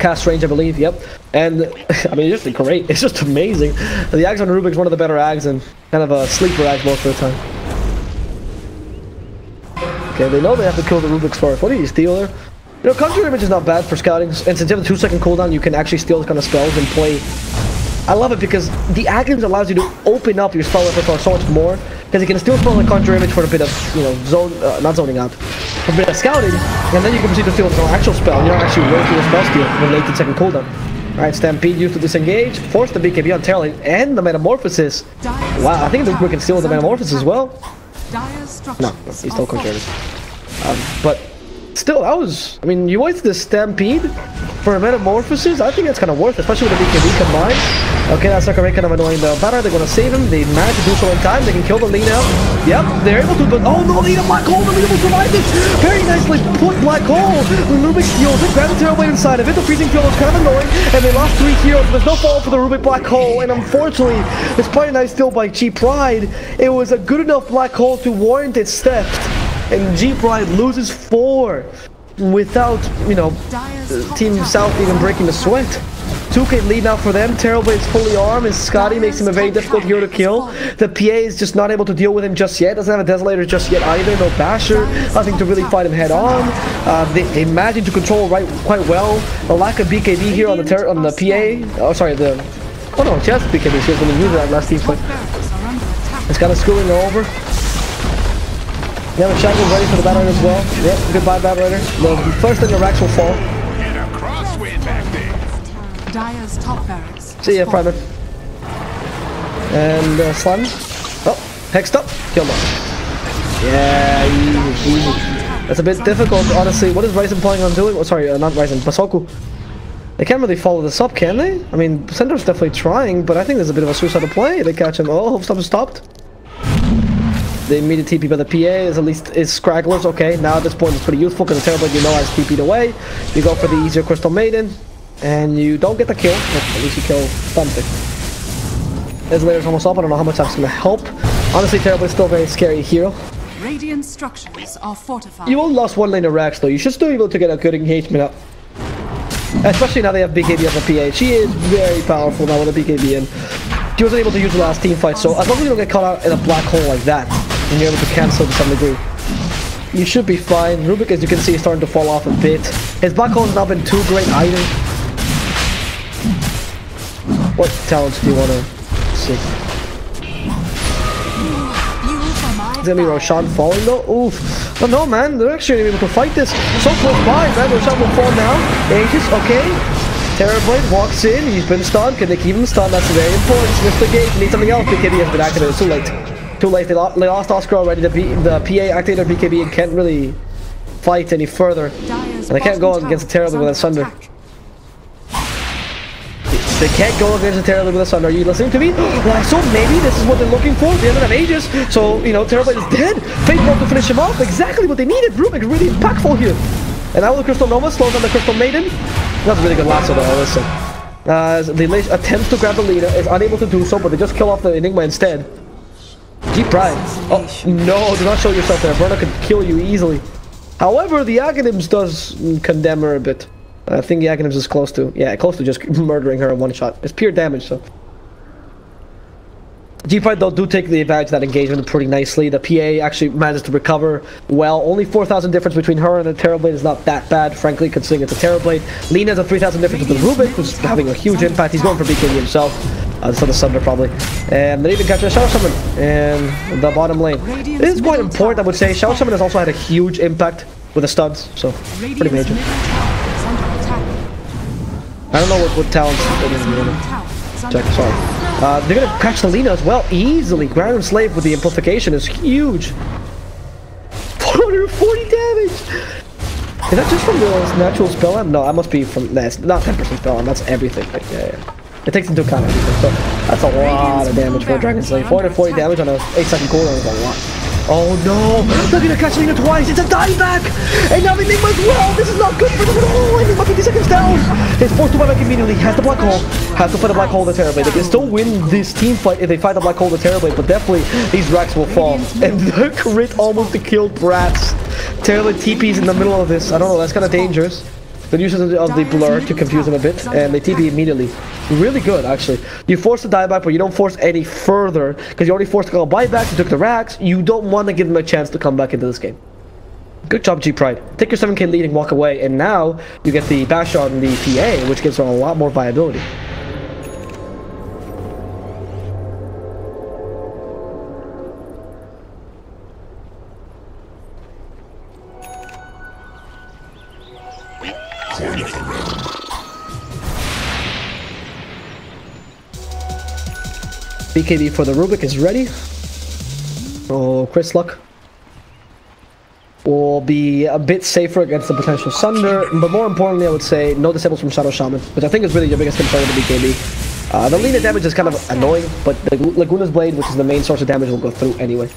cast range, I believe. Yep. And I mean, it's just great. It's just amazing. The Ags on Rubik's one of the better Ags and kind of a sleeper Ag most of the time. Okay, they know they have to kill the Rubik's first. What do you steal there? You know, Conjure Image is not bad for scouting, and since you have a 2-second cooldown, you can actually steal this kind of spells and play. I love it because the Aghanim allows you to open up your spell repertoire so much more, because you can still spell like Conjure Image for a bit of, you know, not zoning out, for a bit of scouting, and then you can proceed to steal an actual spell, and you're not actually waiting a spell steal with an 18-second cooldown. Alright, Stampede used to disengage, force the BKB on Terrorblade, and the Metamorphosis. Wow, I think we can steal the Metamorphosis as well. No, he's still Conjure Image. But still, that was, I mean, you wasted the Stampede for a Metamorphosis. I think that's kind of worth it, especially with the BKB combined. Okay, that's like a kind of annoying the batter. They're going to save him. They managed to do so in time. They can kill the Lina. Yep, they're able to, but oh no, Lina Black Hole. The Lina will survive this. Very nicely put Black Hole. Rubik steals it, grabs the Terrorblade inside of it. The freezing field was kind of annoying, and they lost 3 heroes. There's no fall for the Rubik Black Hole, and unfortunately, despite a nice steal by G-Pride, it was a good enough Black Hole to warrant its theft. And G-Pride loses 4 without, you know, Team South even breaking the sweat. 2K lead now for them. Terrorblade is fully armed, and Scotty makes him a very difficult hero to kill. The PA is just not able to deal with him just yet. Doesn't have a Desolator just yet either. No Basher. Nothing to really fight him head on. They managed to control quite well. The lack of BKB here on the PA. Oh, sorry. Oh no, she has BKB. She was going to use that last team fight. It's kind of screwing her over. Yeah, the shotgun ready for the Bat Rider as well. Yep, goodbye Bat Rider. The first thing the racks will fall. And a crosswind back there. Dire's top barracks. See ya, Private. And Slime. Oh, hexed up. Kill him. Yeah, easy. That's a bit difficult, honestly. What is Ryzen planning on doing? Oh, sorry, not Ryzen, Basoku. They can't really follow this up, can they? I mean, Sender's definitely trying, but I think there's a bit of a suicidal play. They catch him. Oh, Hope Stop is stopped. The immediate TP by the PA is at least Scragglers. Okay, now at this point it's pretty useful because the Terrorblade, you know, has TP'd away. You go for the easier Crystal Maiden, and you don't get the kill. At least you kill something. Desolator's almost up. I don't know how much that's going to help. Honestly, Terrorblade's still a very scary hero. Radiant structures are fortified. You only lost 1 lane of Rax though. You should still be able to get a good engagement up. Especially now they have BKB as a PA. She is very powerful now with a BKB in. She wasn't able to use the last team fight, so as long as you don't get caught out in a black hole like that, and you're able to cancel to some degree, you should be fine. Rubik, as you can see, is starting to fall off a bit. His black hole has not been too great either. What talents do you want to see? It's gonna be Roshan falling though. Oof. But no, man, they're actually able to fight this so close by, man. Roshan will fall now. Aegis, okay. Terrorblade walks in. He's been stunned. Can they keep him stunned? That's very important. Mr. Gate needs something else. BKB has been activated. Too late. Too late. They lost Oscar already. The PA activated BKB and can't really fight any further. And they can't go against the Terrorblade with a Sunder. They can't go against the Terrorblade with a Sunder. Are you listening to me? Well, so maybe this is what they're looking for. They haven't have Aegis. So, you know, Terrorblade is dead. Fate broke to finish him off. Exactly what they needed. Rubik really impactful here. And now the Crystal Nova slows down the Crystal Maiden. That's a really good lasso though, listen. The attempts to grab the leader, is unable to do so, but they just kill off the Enigma instead. G-Pride. Oh, no, do not show yourself there. Verna could kill you easily. However, the Aghanims does condemn her a bit. I think the Aghanims is close to just murdering her in one shot. It's pure damage, so. G-Pride though do take the advantage of that engagement pretty nicely. The PA actually manages to recover well. Only 4,000 difference between her and the Terrorblade is not that bad, frankly, considering it's a Terrorblade. Lina has a 3,000 difference with the Rubik, who's having a huge impact. He's going for BKB himself. So the Sunder probably. And they even catch a Shadow Summon in the bottom lane. It is quite important, I would say. Shadow Summon has also had a huge impact with the studs, so pretty major. I don't know what talents they're going to check, sorry. They're gonna catch the Lina as well, easily. Ground Slave with the amplification is huge. 440 damage! Is that just from the natural spell amp? No, that must be from, that's not 10% spell amp, that's everything. Like, yeah. It takes into account everything, so that's a lot of damage for a Dragon Slave. 440 damage on a 8-second cooldown is a lot. Oh no! They're gonna catch Lina twice! It's a dieback! And now Enigma as well! This is not good for them at all! Enigma 50 seconds down! He's forced to buy back immediately. Has the black hole. Has to fight the black hole with the Terrorblade. They can still win this team fight if they fight the black hole with the Terrorblade, but definitely these racks will fall. And the crit almost killed Brats. Terrorblade TP's in the middle of this. I don't know, that's kind of dangerous. Good use of the blur to confuse them a bit, and they TP immediately. Really good, actually. You force the dieback, but you don't force any further, because you already forced a couple buybacks, you took the racks. You don't want to give them a chance to come back into this game. Good job, G-Pride. Take your 7k lead and walk away, and now you get the bash on the PA, which gives her a lot more viability. BKB for the Rubik is ready. Oh, Chris Luck will be a bit safer against the potential Sunder, but more importantly, I would say no disables from Shadow Shaman, which I think is really your biggest concern with the BKB. The leader damage is kind of annoying, but the Laguna's Blade, which is the main source of damage, will go through anyway.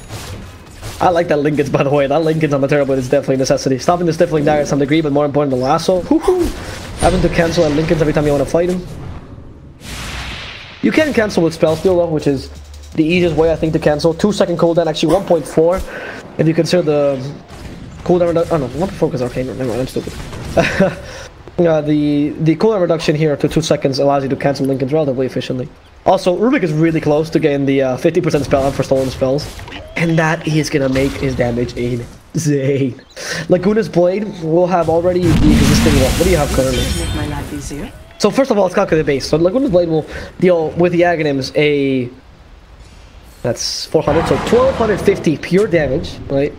I like that Lincoln's, by the way. That Lincoln's on the Terror Blade is definitely a necessity. Stopping the Stifling Dagger to some degree, but more important, the Lasso. Having to cancel at Lincoln's every time you want to fight him. You can cancel with Spell Steal, though, which is the easiest way, I think, to cancel. 2-second cooldown, actually 1.4. If you consider the cooldown reduction. Oh no, 1.4 because Arcane. Never mind, I'm stupid. The cooldown reduction here to 2 seconds allows you to cancel Lincolns relatively efficiently. Also, Rubik is really close to getting the 50% spell out for stolen spells, and that is gonna make his damage insane. Laguna's Blade will have already the existing one. What do you have currently? Make my life easier. So first of all, let's calculate the base. So Laguna's Blade will deal with the Aghanims a... That's 400, so 1250 pure damage, right?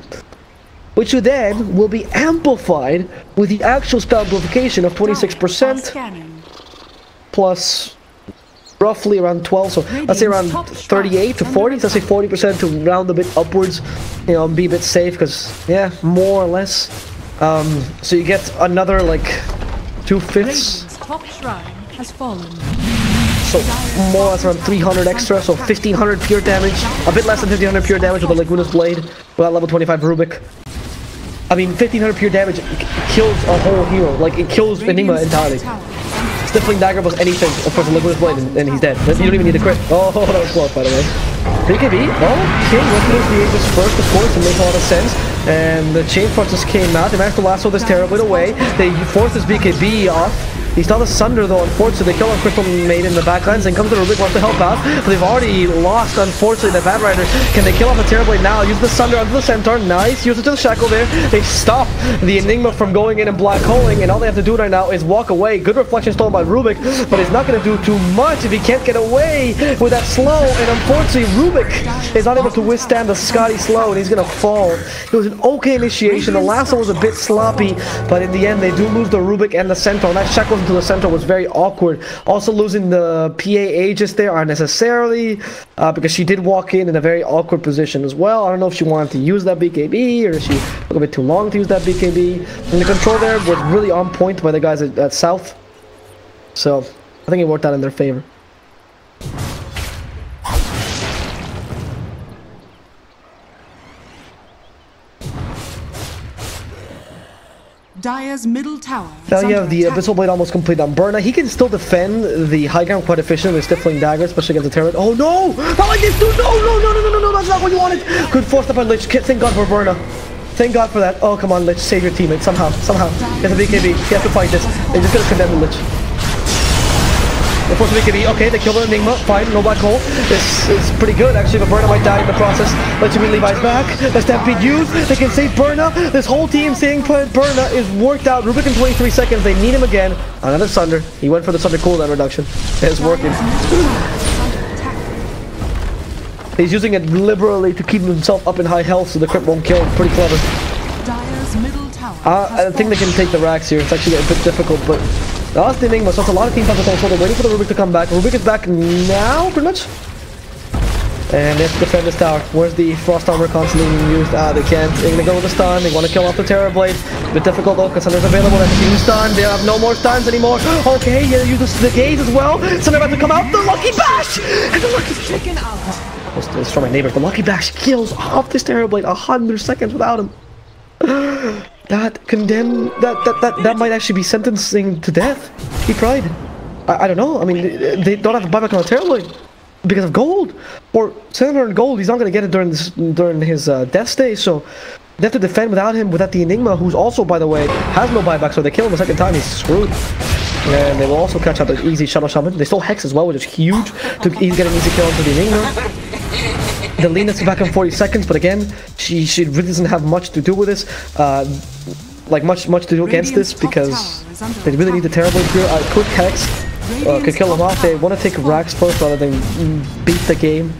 Which then will be amplified with the actual spell amplification of 26%, plus roughly around 12, so let's say around 38 to 40, let's say 40% to round a bit upwards, you know, be a bit safe, because, yeah, more or less. So you get another, like, 2/5. Top shrine has fallen. So more or less around 300 extra, so 1500 pure damage, a bit less than 1500 pure damage with the Laguna's Blade, with that level 25 Rubik. I mean, 1500 pure damage kills a whole hero, like it kills Enigma entirely. Stifling Dagger was anything, of course, the Laguna's Blade, and he's dead. You don't even need a crit. Oh, that was close, by the way. BKB, okay, Recognize the Aegis first, of course, it makes a lot of sense. And the Chain Force just came out, they managed to lasso this Terror Blade away, they forced this BKB off. He's not a Sunder though, unfortunately. They kill a Crystal Maiden in the backlines, and comes to Rubik, wants to help out, but they've already lost, unfortunately, the Bad Rider. Can they kill off the Terror Blade now? Use the Sunder onto the Centaur, nice, use it to the Shackle there. They stop the Enigma from going in and black holing, and all they have to do right now is walk away. Good reflection stolen by Rubik, but he's not going to do too much if he can't get away with that slow, and unfortunately Rubik is not able to withstand the Scotty slow, and he's going to fall. It was an okay initiation, the lasso was a bit sloppy, but in the end they do lose the Rubik and the Centaur, and that Shackles into the Centaur was very awkward. Also losing the PA Aegis there unnecessarily, because she did walk in a very awkward position as well. I don't know if she wanted to use that BKB, or she took a bit too long to use that BKB. And the control there was really on point by the guys at South. So, I think it worked out in their favor. Dire's middle tower. Now you have the Abyssal Blade almost complete on Burna. He can still defend the high ground quite efficiently with Stifling Dagger, especially against the Terror. Oh no! Not like this, dude! No, that's not what you wanted! Good force up on Lich. Thank God for Burna. Thank God for that. Oh, come on, Lich. Save your teammate. Somehow. Get the BKB. You have to fight this. They're just gonna condemn the Lich. They force the BKB. Okay, they kill the Enigma. Fine, no black hole. This is pretty good, actually, but Burna might die in the process. Let's see Levi's back. The Stampede used. They can save Burna. This whole team saying Burna is worked out. Rubik in 23 seconds. They need him again. Another Sunder. He went for the Sunder cooldown reduction. It's working. He's using it liberally to keep himself up in high health so the crit won't kill him. Pretty clever. Dire's middle tower. I think they can take the racks here. It's actually a bit difficult, but that's the Enigma, so it's a lot of teams have the control. They're waiting for the Rubik to come back. Rubik is back now, pretty much. And they have to defend this tower. Where's the Frost Armor constantly being used? They can't. They're gonna go with the stun. They want to kill off the Terror Blade. A bit difficult though, because Sunder's available. They have to use stun. They have no more stuns anymore. Okay, yeah, use the gaze as well. Sunder about to come out. The Lucky Bash! And the Lucky Chicken out. It's from my neighbors. The Lucky Bash kills off this Terror Blade 100 seconds without him. That condemn that might actually be sentencing to death. He tried. I don't know. I mean, they don't have a buyback on the Terror Blade because of gold. for 700 gold, he's not going to get it during his death stay, so they have to defend without him, without the Enigma, who's also, by the way, has no buyback, so they kill him a second time, he's screwed. And they will also catch up an easy shuttle summon. They stole Hex as well, which is huge, to get an easy kill onto the Enigma. The Lena's back in 40 seconds, but again, she really doesn't have much to do with this. Like much to do against this, because they really need the terrible quick Hex could kill them off. They want to take Rax first rather than beat the game.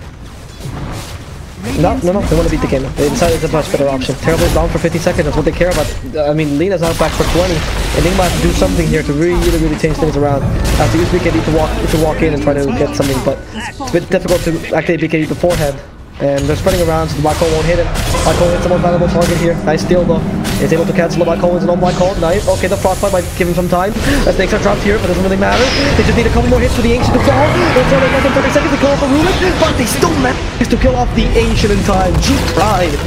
No, they want to beat the game. They decided it's a much better option. Terrible down for 50 seconds, that's what they care about. I mean, Lena's out back for 20. Enigma has to do something here to really change things around. After use BKB to walk in and try to get something, but it's a bit difficult to activate BKB beforehand. And they're spreading around, so the black hole won't hit it. Black hole hits a more valuable target here. Nice steal though. Is able to cancel the black hole. It's an old black hole. Nice. Okay, the frostbite might give him some time. The snakes are dropped here, but it doesn't really matter. They just need a couple more hits for the Ancient to fall. It's only less than 30 seconds to kill off the Rubik, but they still managed to kill off the Ancient in time. G-Pride.